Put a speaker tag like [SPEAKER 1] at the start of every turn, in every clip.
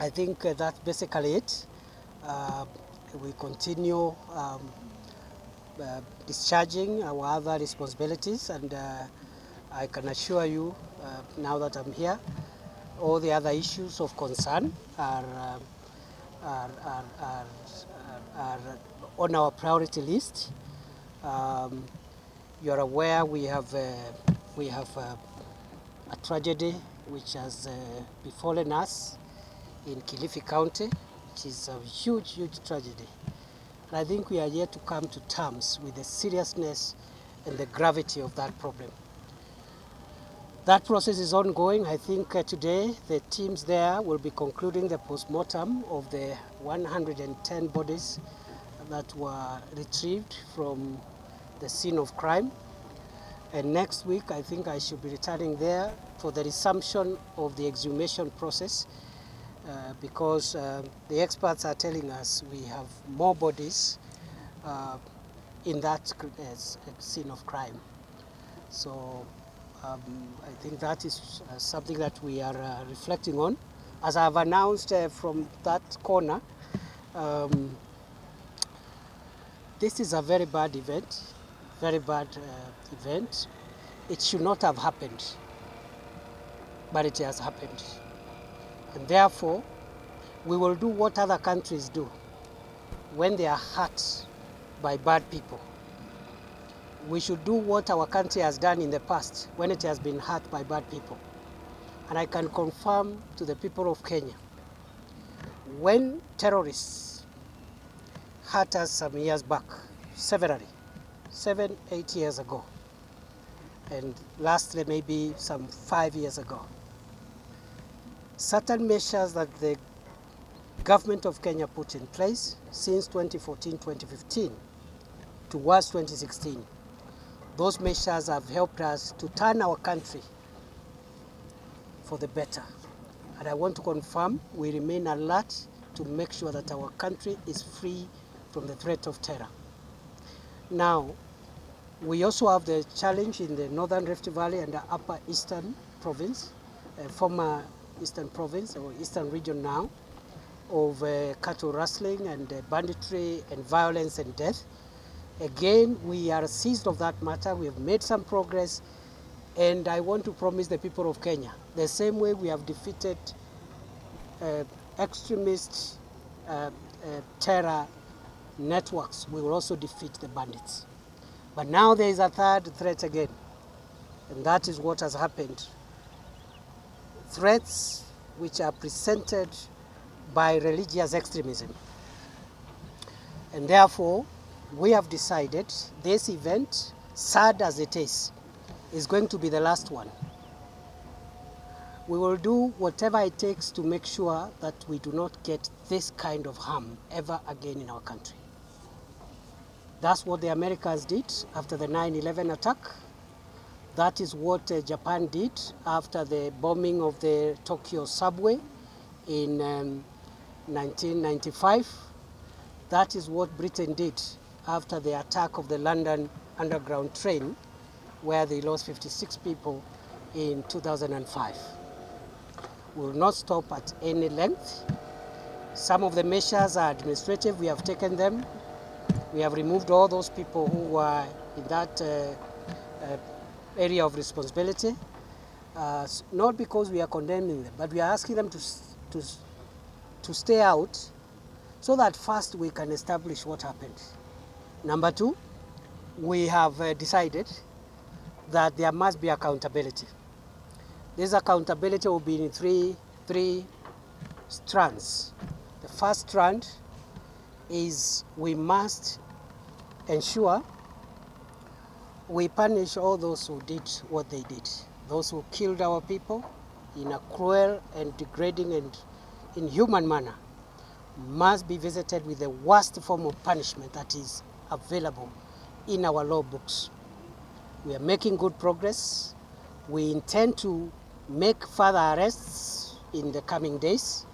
[SPEAKER 1] I think that's basically it. We continue discharging our other responsibilities, and I can assure you now that I'm here, all the other issues of concern are, are, are, are on our priority list. Um, you're aware we have a tragedy which has befallen us in Kilifi County, which is a huge tragedy. And I think we are yet to come to terms with the seriousness and the gravity of that problem. That process is ongoing. I think today the teams there will be concluding the post-mortem of the 110 bodies that were retrieved from the scene of crime. And next week, I think I should be returning there for the resumption of the exhumation process because the experts are telling us we have more bodies in that scene of crime. So I think that is something that we are reflecting on. As I've announced from that corner, um, this is a very bad event, very bad event. It should not have happened, but it has happened. And therefore, we will do what other countries do when they are hurt by bad people. We should do what our country has done in the past when it has been hurt by bad people. And I can confirm to the people of Kenya, when terrorists hurt us some years back, severally, 7-8 years ago, and lastly maybe some 5 years ago, certain measures that the government of Kenya put in place since 2014-2015 towards 2016, those measures have helped us to turn our country for the better. And I want to confirm we remain alert to make sure that our country is free from the threat of terror. Now, we also have the challenge in the Northern Rift Valley and the Upper Eastern Province, former Eastern Province or Eastern Region now, of cattle rustling and banditry and violence and death. Again, we are seized of that matter. We have made some progress, and I want to promise the people of Kenya, the same way we have defeated extremist terror networks, we will also defeat the bandits. But now there is a third threat again, and that is what has happened. Threats which are presented by religious extremism. And therefore, we have decided this event, sad as it is going to be the last one. We will do whatever it takes to make sure that we do not get this kind of harm ever again in our country. That's what the Americans did after the 9/11 attack. That is what Japan did after the bombing of the Tokyo subway in 1995. That is what Britain did after the attack of the London Underground train, where they lost 56 people in 2005. We will not stop at any length. Some of the measures are administrative. We have taken them. We have removed all those people who were in that area of responsibility, not because we are condemning them, but we are asking them to stay out so that first we can establish what happened. Number two, we have decided that there must be accountability. This accountability will be in three strands. The first strand is we must ensure we punish all those who did what they did. Those who killed our people in a cruel and degrading and inhuman manner must be visited with the worst form of punishment that is available in our law books. We are making good progress. We intend to make further arrests in the coming days.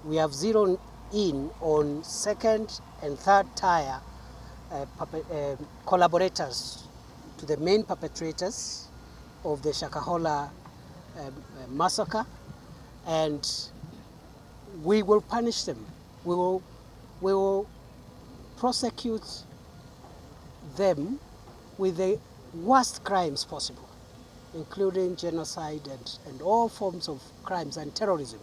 [SPEAKER 1] We have zeroed in on second and third tier collaborators to the main perpetrators of the Shakhahola massacre, and we will punish them. We will prosecute them with the worst crimes possible, including genocide and all forms of crimes and terrorism.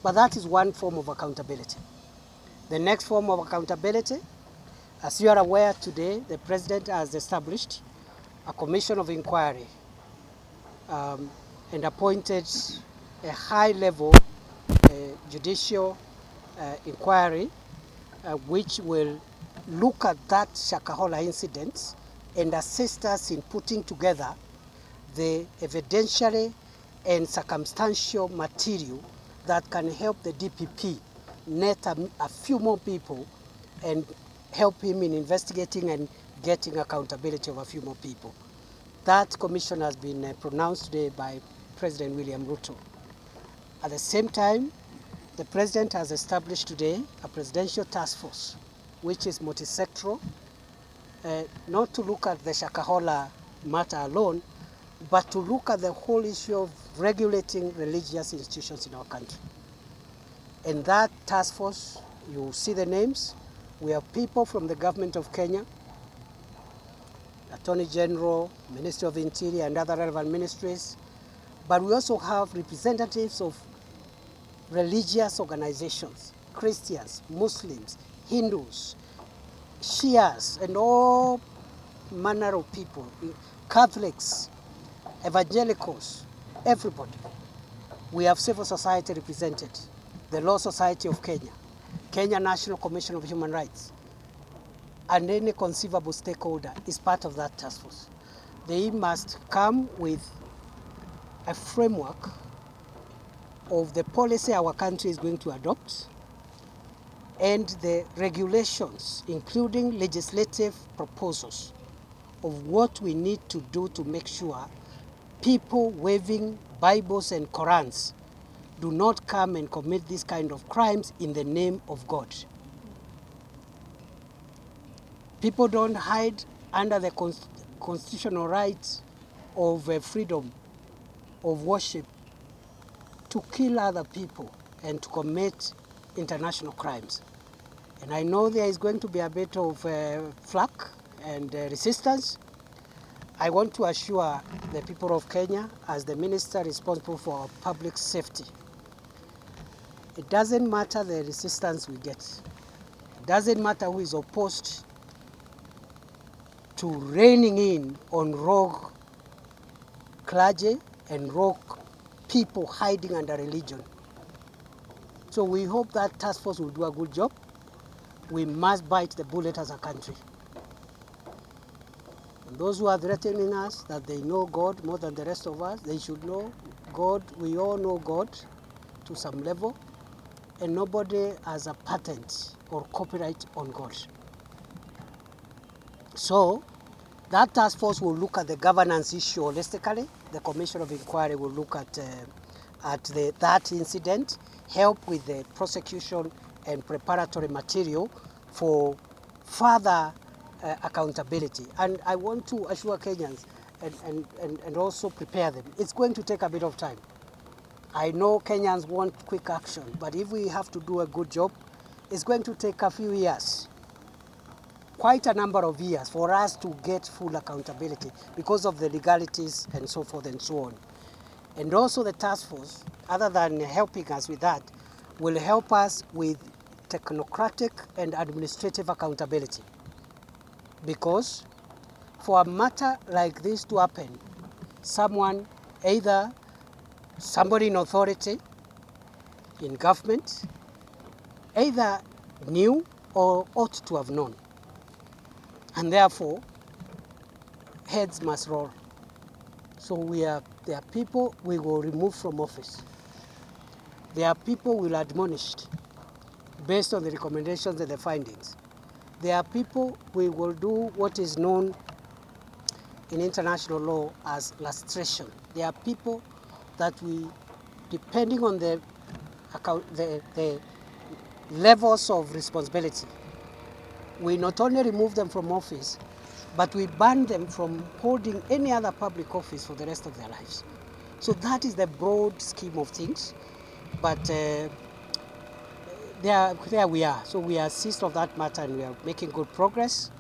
[SPEAKER 1] But that is one form of accountability. The next form of accountability, as you are aware today, the President has established a commission of inquiry and appointed a high-level judicial inquiry which will look at that Shakhahola incident and assist us in putting together the evidentiary and circumstantial material that can help the DPP net a few more people and help him in investigating and getting accountability of a few more people. That commission has been pronounced today by President William Ruto. At the same time, the President has established today a presidential task force, which is multisectoral, not to look at the Shakhahola matter alone, but to look at the whole issue of regulating religious institutions in our country. In that task force, you see the names. We have people from the government of Kenya, Attorney General, Ministry of Interior, and other relevant ministries. But we also have representatives of religious organizations, Christians, Muslims, Hindus, Shias, and all manner of people, Catholics, evangelicals, everybody. We have civil society represented, the Law Society of Kenya, Kenya National Commission of Human Rights, and any conceivable stakeholder is part of that task force. They must come with a framework of the policy our country is going to adopt and the regulations, including legislative proposals of what we need to do to make sure people waving Bibles and Korans do not come and commit these kind of crimes in the name of God. People don't hide under the constitutional right of freedom of worship to kill other people and to commit international crimes. And I know there is going to be a bit of flack and resistance. I want to assure the people of Kenya, as the minister responsible for public safety, it doesn't matter the resistance we get. It doesn't matter who is opposed to reining in on rogue clergy and rogue people hiding under religion. So we hope that task force will do a good job. We must bite the bullet as a country. And those who are threatening us that they know God more than the rest of us, they should know God. We all know God to some level, and nobody has a patent or copyright on God. So that task force will look at the governance issue holistically. The Commission of Inquiry will look at that incident, help with the prosecution and preparatory material for further accountability. And I want to assure Kenyans and also prepare them. It's going to take a bit of time. I know Kenyans want quick action, but if we have to do a good job, it's going to take a few years, quite a number of years, for us to get full accountability because of the legalities and so forth and so on. And also the task force, other than helping us with that, will help us with technocratic and administrative accountability. Because for a matter like this to happen, someone, either somebody in authority, in government, either knew or ought to have known. And therefore, heads must roll. So there are people we will remove from office. There are people we will admonish based on the recommendations and the findings. There are people we will do what is known in international law as lustration. There are people that we, depending on the levels of responsibility, we not only remove them from office, but we ban them from holding any other public office for the rest of their lives. So that is the broad scheme of things. But there we are. So we are seized of that matter and we are making good progress.